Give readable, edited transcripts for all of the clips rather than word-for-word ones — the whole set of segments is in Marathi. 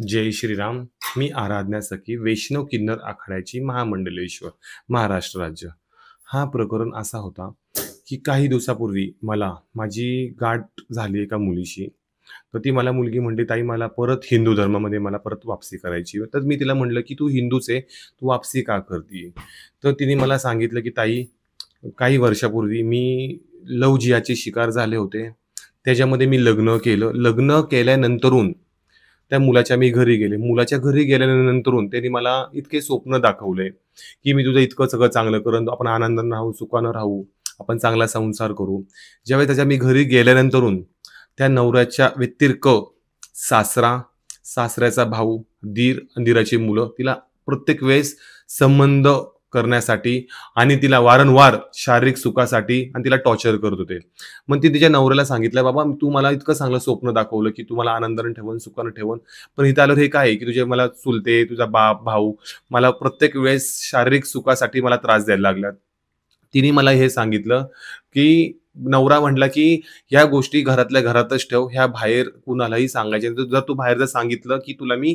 जय श्रीराम. मी आराधना सखी वैष्णव किन्नर आखाड्याची महामंडलेश्वर, महाराष्ट्र राज्य. हा प्रकरण असा होता की काही दिवसापूर्वी मला माझी गाठ झाली एका मुलीशी. तर ती मला मुलगी म्हणली, "ताई मला परत हिंदू धर्मामध्ये मला परत वापसी करायची." तर मी तिला म्हटलं, की "तू हिंदूच आहे, तू वापसी का करतीये?" तर तिने मला सांगितलं, की "ताई, काही वर्षापूर्वी मी लव्ह जिहादचे शिकार झाले होते. त्याच्यामध्ये मी लग्न केलं. लग्न केल्यानंतरून त्या मुलाच्या मी घरी गेले. मुलाच्या घरी गेल्यानंतरून त्यांनी मला इतके स्वप्न दाखवले, की मी तुझं इतकं सगळं चांगलं करेन, आपण आनंदाने राहू, सुखानं राहू, आपण चांगला संसार करू. ज्यावेळी त्याच्या मी घरी गेल्यानंतरून त्या नवऱ्याच्या व्यतिरिक्त सासरा, सासऱ्याचा भाऊ, दीर, दीराची मुलं तिला प्रत्येक वेळेस संबंध करण्यासाठी आणि तिला वारंवार शारीरिक सुखासाठी आणि तिला टॉर्चर करत होते. मग ती तिच्या नवऱ्याला सांगितलं, "बाबा तू मला इतकं चांगलं स्वप्न दाखवलं, की तू मला आनंदाने ठेवून, सुखानं ठेवून. पण इथं आल्यावर हे काय आहे, की तुझे मला चुलते, तुझा बाप, भाऊ मला प्रत्येक वेळेस शारीरिक सुखासाठी मला त्रास द्यायला लागल्यात." तिने मला हे सांगितलं, की नवरा म्हटला, की "ह्या गोष्टी घरातल्या घरातच ठेव, ह्या बाहेर कुणालाही सांगायच्या नाही. जर तू बाहेर जर सांगितलं, की तुला मी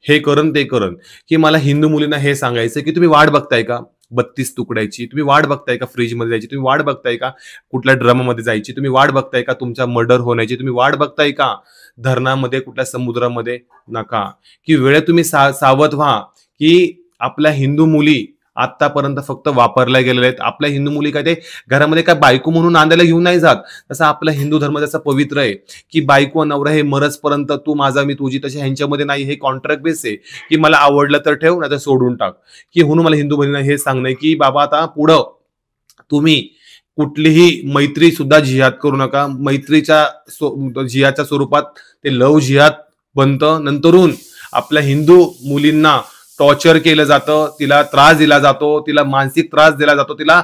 हे करेन, ते करेन." की मला हिंदू मुलींना हे सांगायचं, की तुम्ही वाट बघताय का 32 तुकड्याची? तुम्ही वाट बघताय का फ्रिजमध्ये जायची? तुम्ही वाट बघताय का कुठल्या ड्रममध्ये जायची? तुम्ही वाट बघताय का तुमचा मर्डर होण्याची? तुम्ही वाट बघताय का धरणामध्ये, कुठल्या समुद्रामध्ये? नका. की वेळेत तुम्ही सावध व्हा, की आपल्या हिंदू मुली आत्तापर्यंत फक्त वापरल्या गेलेल्या आहेत. आपल्या हिंदू मुली काय ते घरामध्ये काय बायको म्हणून नांदायला घेऊन नाही जात. तसं आपला हिंदू धर्म जसा पवित्र आहे, की बायको नवरा हे मरजपर्यंत तू माझा मी तुझी, तशी ह्यांच्यामध्ये नाही. हे कॉन्ट्रॅक्ट बेस आहे, की मला आवडलं तर ठेव, नाही तर सोडून टाक. की म्हणून मला हिंदू बहिणींना हे सांगणं आहे, की बाबा आता पुढं तुम्ही कुठलीही मैत्री सुद्धा जिहाद करू नका. मैत्रीच्या जिहादच्या स्वरूपात ते लव्ह जिहाद बनतं. नंतरून आपल्या हिंदू मुलींना टॉर्चर केलं जातं, तिला त्रास दिला जातो, तिला मानसिक त्रास दिला जातो, तिला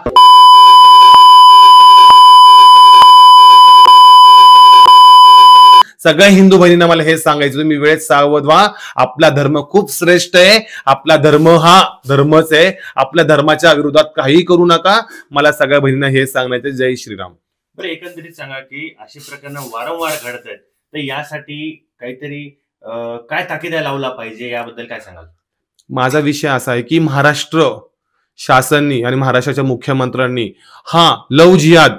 सगळ्या हिंदू बहिणींना मला हे सांगायचं, तुम्ही वेळेत सावध व्हा. आपला धर्म खूप श्रेष्ठ आहे. आपला धर्म हा धर्मच आहे. आपल्या धर्माच्या विरोधात काही करू नका. मला सगळ्या बहिणींना हे सांगायचं. जय श्रीराम. बरं, एकंदरीत सांगा की अशी प्रकरणं वारंवार घडत आहेत, तर यासाठी काहीतरी काय ताकीदा लावला पाहिजे, याबद्दल काय सांगाल? माझा विषय असा आहे, की महाराष्ट्र शासनाने आणि महाराष्ट्राच्या मुख्यमंत्र्यांनी हा लव्ह जिहाद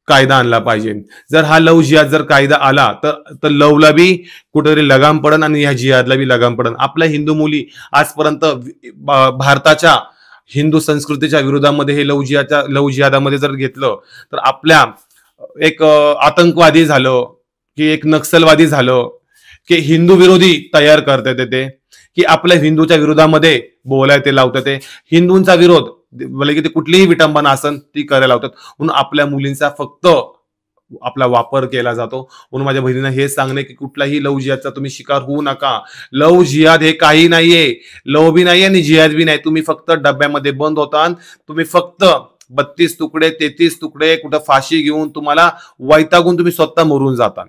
कायदा आणला पाहिजे. जर हा लव्ह जिहाद जर कायदा आला तर लवला बी कुठेतरी लगाम पडन आणि ह्या जिहादला बी लगाम पडन. आपल्या हिंदू मुली आजपर्यंत भारताच्या हिंदू संस्कृतीच्या विरोधामध्ये हे लव्ह जिहादामध्ये जर घेतलं तर आपल्या एक आतंकवादी झालं, की एक नक्षलवादी झालं, की हिंदू विरोधी तयार करतात ते, की आपल्या हिंदूच्या विरोधामध्ये बोलायला ते लावतात. ते हिंदूंचा विरोध भले की ते कुठलीही विटंबना असन ती करायला लावतात. म्हणून आपल्या मुलींचा फक्त आपला वापर केला जातो. म्हणून माझ्या बहिणींना हे सांगणे, की कुठलाही लव्ह जिहादचा तुम्ही शिकार होऊ नका. लव्ह जिहाद हे काही नाहीये. लव्ह बी नाहीये आणि जिहाद बी नाही. तुम्ही फक्त डब्यामध्ये बंद होता. तुम्ही फक्त 32 तुकडे, 33 तुकडे, कुठं फाशी घेऊन तुम्हाला वैतागून तुम्ही स्वतः मरून जाता.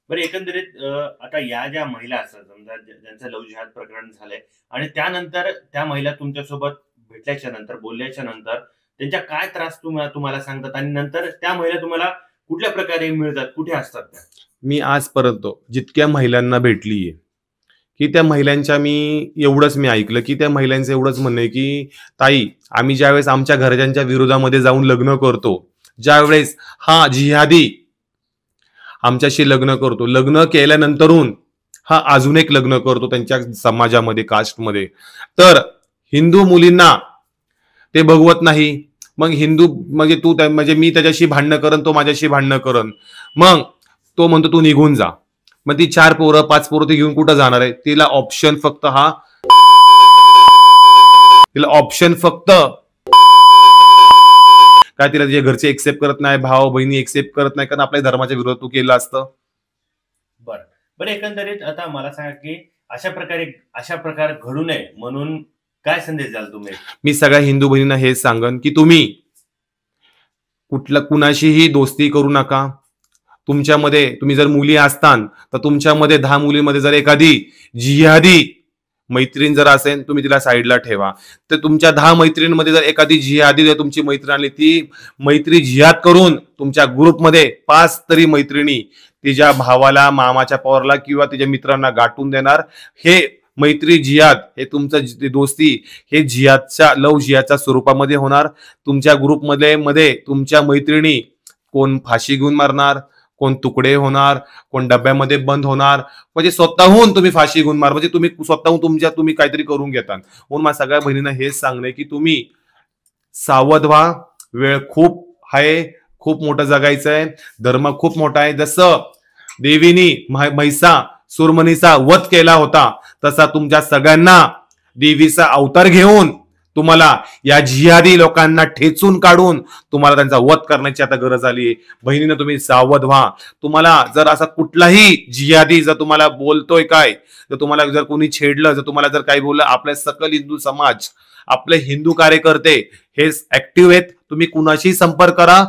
बरं, एकंदरीत आता या ज्या महिला असतात, समजा ज्यांचं लव्ह जिहाद प्रकरण झालंय आणि त्यानंतर त्या महिला तुमच्यासोबत भेटल्याच्या नंतर, बोलल्याच्या नंतर त्यांच्या काय त्रास तुम्हाला सांगतात आणि नंतर त्या महिला तुम्हाला कुठल्या प्रकारे मिळतात, कुठे असतात त्या? मी आजपर्यंत जितक्या महिलांना भेटलीये, की त्या महिलांच्या एवढंच मी ऐकलं, की त्या महिलांचं एवढंच म्हणणं आहे, की "ताई, आम्ही ज्यावेळेस आमच्या घरच्यांच्या विरोधामध्ये जाऊन लग्न करतो, ज्यावेळेस हा जिहादी आमच्याशी लग्न करतो, लग्न केल्यानंतरून हा अजून एक लग्न करतो त्यांच्या समाजामध्ये, कास्टमध्ये, तर हिंदू मुलींना ते बघवत नाही. मग हिंदू म्हणजे म्हणजे मी त्याच्याशी भांडणं करन, तो माझ्याशी भांडणं करन. मग तो म्हणतो तू निघून जा. मग ती 4 पोरं 5 पोरं ती घेऊन कुठं जाणार आहे? तिला ऑप्शन फक्त काय तिला तिच्या घरचे एक्सेप्ट करत नाही, भाऊ बहिणी एक्सेप्ट करत नाही, कारण आपल्या धर्माच्या विरोधात तू केलं असतं. बरं बरं, एकंदरीत आता मला सांगा की अशा प्रकार घडू नये म्हणून काय संदेश द्याल तुम्ही? मी सगळ्या हिंदू बहिणींना हेच सांगन, की तुम्ही कुणाशीही दोस्ती करू नका. तुम्ही जर मुली असतान तर तुमच्यामध्ये 10 मुलीमध्ये जर एखादी जिहादी मैत्रीण जर असेल, तुम्ही तिला साईडला ठेवा. तर तुमच्या 10 मैत्रिणींमध्ये जर एखादी जिहादी जर तुमची मैत्रीण आली, ती मैत्री जिहाद करून तुमच्या ग्रुपमध्ये 5 तरी मैत्रिणी तिच्या भावाला, मामाच्या पोराला किंवा तिच्या मित्रांना गाठून देणार. हे मैत्री जिहाद, हे तुमचं दोस्ती हे जिहादच्या लव जिहादच्या स्वरूपामध्ये होणार. तुमच्या ग्रुपमध्ये तुमच्या मैत्रिणी कोण फाशी घेऊन मारणार, कोण तुकडे होणार, कोण डब्यामध्ये बंद होणार, म्हणजे स्वतःहून तुम्ही फाशी घेऊन मार, म्हणजे तुम्ही स्वतःहून तुम्ही काहीतरी करून घेता. म्हणून मला सगळ्या बहिणींना हेच सांगणं की तुम्ही सावध व्हा. वेळ खूप आहे, खूप मोठं जगायचं आहे. धर्म खूप मोठा आहे. जसं देवीनी म्हैसा सुरमणीचा वध केला होता, तसा तुमच्या सगळ्यांना देवीचा अवतार घेऊन तुम्हाला या जिहादी लोकांना ठेचून काढून तुम्हाला त्यांचा वध करण्याची आता गरज आली. बहिणीनं तुम्ही सावध व्हा. तुम्हाला जर असा कुठलाही जिहादी जर तुम्हाला बोलतोय काय, जर तुम्हाला जर कोणी छेडलं, जर तुम्हाला जर काही बोललं, आपल्या सकल हिंदू समाज, आपले हिंदू कार्यकर्ते हे ऍक्टिव्ह आहेत. तुम्ही कुणाशी संपर्क करा.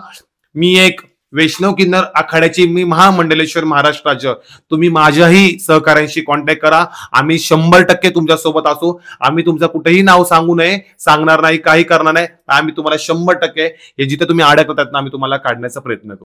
मी एक वैष्णव किन्नर आखाड्याची मी महामंडलेश्वर महाराष्ट्र राज्य, तुम्ही माझ्याही सहकार्यांशी कॉन्टॅक्ट करा. आम्ही 100% तुमच्या सोबत असू. आम्ही तुमचं कुठेही नाव सांगणार नाही, काही करणार नाही. आम्ही तुम्हाला 100% हे जिथे तुम्ही अडकतात ना, आम्ही तुम्हाला काढण्याचा प्रयत्न करू.